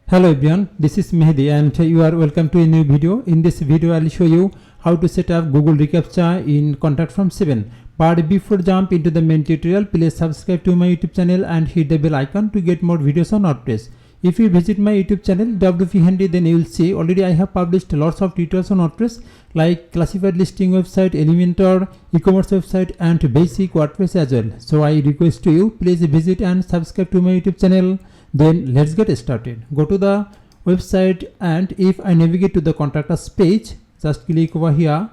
Hello everyone, this is Mehdi and you are welcome to a new video. In this video I will show you how to set up Google reCAPTCHA in Contact Form 7. But before jump into the main tutorial, please subscribe to my YouTube channel and hit the bell icon to get more videos on WordPress. If you visit my YouTube channel WP Handy, then you will see already I have published lots of tutorials on WordPress like classified listing website, Elementor, e-commerce website and basic WordPress as well. So I request to you, please visit and subscribe to my YouTube channel. Then let's get started. Go to the website and if I navigate to the contact us page, just click over here.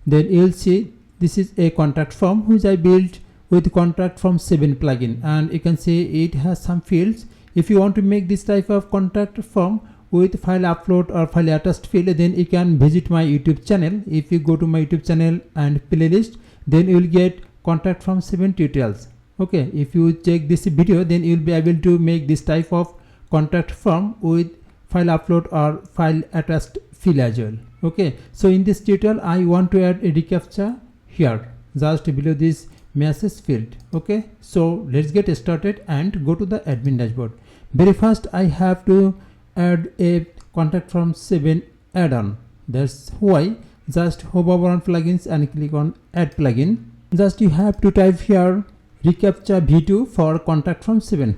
Then you will see this is a contact form which I built with Contact Form 7 plugin, and you can see it has some fields. If you want to make this type of contact form with file upload or file attached field, then you can visit my YouTube channel. If you go to my YouTube channel and playlist, then you will get Contact Form 7 tutorials. Okay, if you check this video, then you will be able to make this type of contact form with file upload or file attached field as well. Okay, so in this tutorial I want to add a reCAPTCHA here just below this message field. Okay, so let's get started and go to the admin dashboard. Very first I have to add a Contact Form 7 add-on. That's why just hover on plugins and click on add plugin. Just you have to type here reCAPTCHA v2 for Contact Form 7.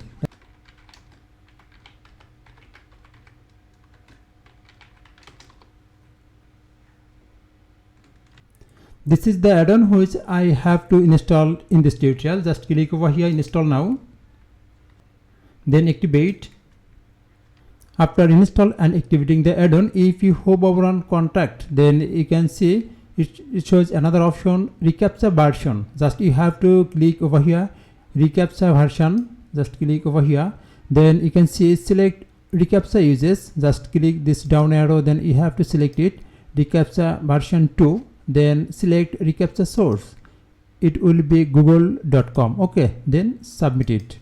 This is the add-on which I have to install in this tutorial. Just click over here, install now. Then activate. After install and activating the add-on, if you hover over on contact, then you can see it shows another option, reCAPTCHA version. Just you have to click over here, reCAPTCHA version. Just click over here. Then you can see select reCAPTCHA uses. Just click this down arrow. Then you have to select it, reCAPTCHA version 2. Then select reCAPTCHA source. It will be google.com. Okay, then submit it.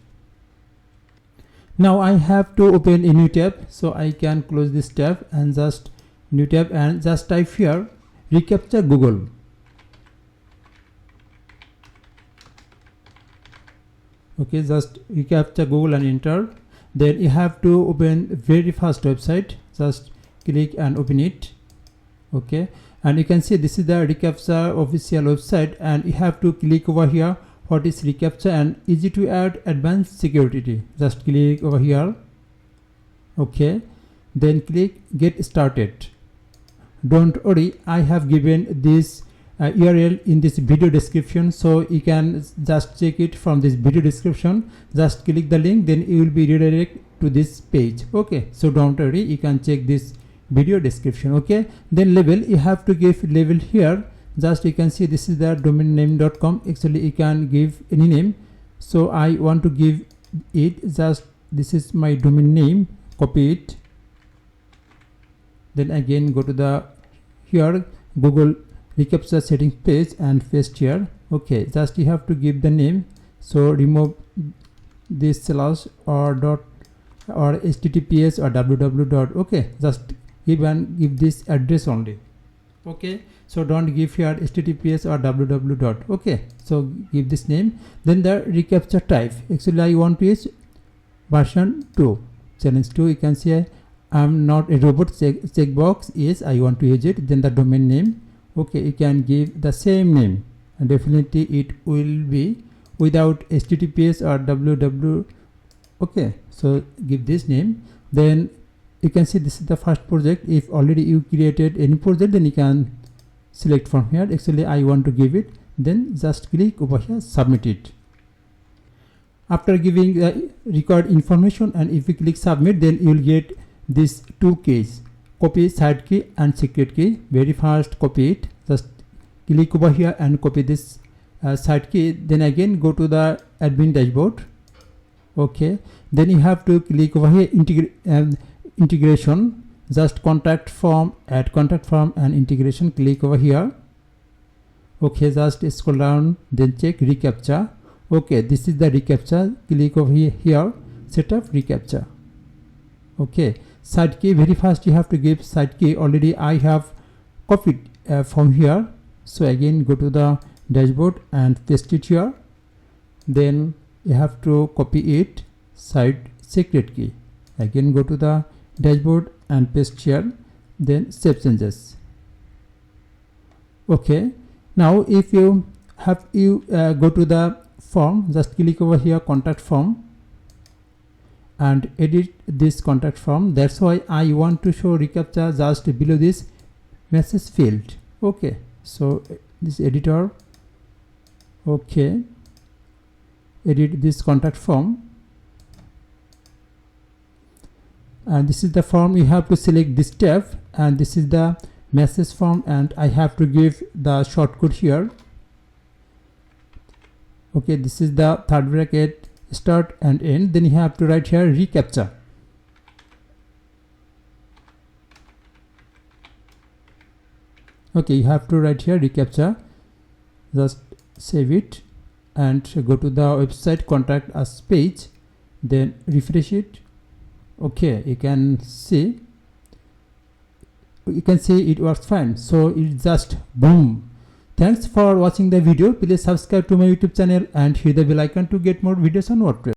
Now I have to open a new tab, so I can close this tab and just new tab and just type here reCAPTCHA Google. Okay, just reCAPTCHA Google and enter. Then you have to open very first website. Just click and open it. Okay, and you can see this is the reCAPTCHA official website, and you have to click over here what is reCAPTCHA and easy to add advanced security. Just click over here. Okay, then click get started. Don't worry, I have given this URL in this video description, so you can just check it from this video description. Just click the link, then you will be redirected to this page. Okay, so don't worry, you can check this video description. Okay, then label, you have to give label here. Just you can see this is the domain name.com. Actually you can give any name, so I want to give it just this is my domain name. Copy it. Then again go to the here Google reCAPTCHA settings page and paste here. Okay, just you have to give the name, so remove this slash or dot or https or www. Okay, just give this address only. Okay, so don't give here https or www. Okay, so give this name. Then the reCAPTCHA type, actually I want to use version 2 challenge 2. You can see I'm not a robot checkbox. Yes, I want to use it. Then the domain name. Okay, you can give the same name, and definitely it will be without https or www. Okay, so give this name. Then you can see this is the first project. If already you created any project, then you can select from here. Actually I want to give it. Then just click over here, submit it. After giving the record information, and if you click submit, then you will get these two keys, copy side key and secret key. Very first copy it. Just click over here and copy this side key. Then again go to the admin dashboard. Okay, then you have to click over here integration. Just contact form, add contact form and integration. Click over here. Okay, just scroll down, then check reCAPTCHA. Okay, this is the reCAPTCHA. Click over here, set up reCAPTCHA. Okay, side key, very fast you have to give side key. Already I have copied from here, so again go to the dashboard and paste it here. Then you have to copy it, side secret key. Again go to the dashboard and paste here, then save changes. Okay, now if you have go to the form, just click over here contact form and edit this contact form. That's why I want to show reCAPTCHA just below this message field. Okay, so this editor, okay, edit this contact form, and this is the form. You have to select this tab, and this is the message form, and I have to give the shortcode here. Okay, this is the third bracket, start and end. Then you have to write here reCAPTCHA. Okay, you have to write here reCAPTCHA. Just save it and go to the website contact us page, then refresh it. Okay, you can see it works fine. So it's just boom. Thanks for watching the video. Please subscribe to my YouTube channel and hit the bell icon to get more videos on WordPress.